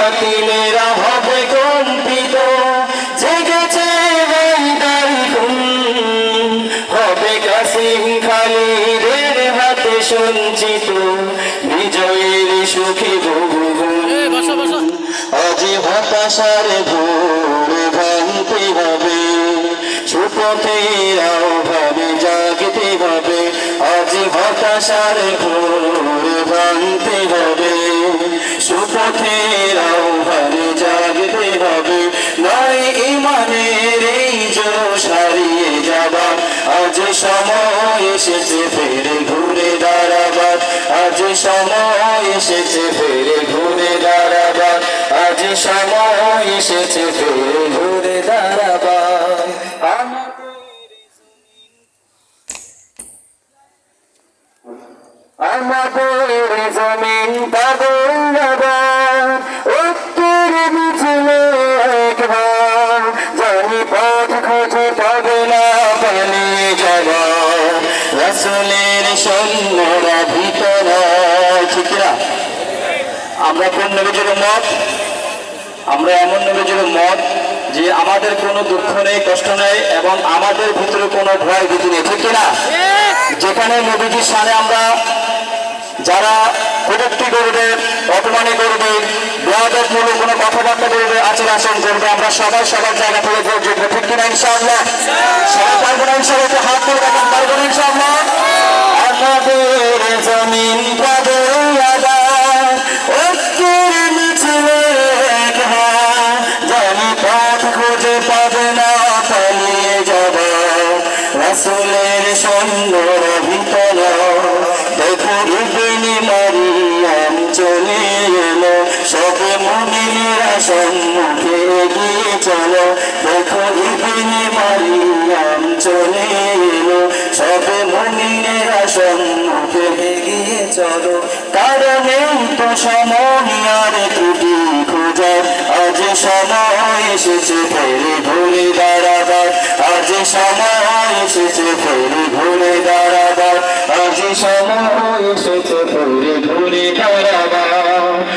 বাতিলেরা হবে কম্পিত, জেগেছে বান্দার খুন, হবে কাসিম খালিদের হাতে সঞ্চিত বিজয়ের সুখী বহুগুণ। আজ হতাশার ভোর ভাঙতে হবে, সুপথের আহ্বানে জাগতে হবে। আজ হতাশার ভোর ভাঙতে হবে, সুপথের আহ্বানে জাগতে হবে। নয় ইমানের এই জোশ হারিয়ে যাবার, আজ সময় এসেছে ফেরে ঘুরে দাঁড়াবার। আজ সময় এসেছে ফেরে ঘুরে দাঁড়াবার। আজ সময় এসেছে ফেরে ঘুরে দাঁড়াবার। আমাদের জমিন পাগল আবার, উত্তর মিছিলে একবার, জানি পথ খোঁজে পাবে না পালিয়ে যাওয়া। রাসূলের সৈন্যরা ভীত নয়, ঠিক না? আমরা কোন নবীজির উম্মত? আমরা এমন নবীজির উম্মত যে আমাদের কোনো দুঃখ নেই, কষ্ট নেই, এবং আমাদের ভিতরে কোনো ভয় ভীতি নেই, ঠিক না? যেখানে নবীজির সামনে আমরা যারা কটূক্তি করবে, অপমানি করবে, বেয়াদবমূলক কোনো কথাবার্তা করবে, আচার আচরণ করবে, আমরা সবাই সবার জায়গা থেকে ভোট যোগ্য, ঠিক কিনা? ইনশাআল্লাহ সবাই পারবো না? ইনশাআল্লাহ হাত তুলে রাখেন, পারবো না ইনশাআল্লাহ? আমাদের জমিন পাবে আবার, ঐক্যের মিছিলে একবার, জানি পথ খুঁজে পাবে না পালিয়ে যাবে। রাসূলের সৈন্যরা ভীত নয়, দেখো ইবনে মারিয়াম চলে এলো, সবে মুমিনেরা সম্মুখে এগিয়ে চলো। দেখো ইবনে মারিয়াম চলে এলো, সবে মুমিনেরা সম্মুখে এগিয়ে চলো। কারণে তো সময় আর ত্রুটি খোঁজার, আজ সময় এসেছে ফেরে ঘুরে দাঁড়াবার। আজ সময় এসেছে ফেরে ঘুরে দাঁড়াবার। আজ সময় এসেছে ফেরে ঘুরে দাঁড়াবার।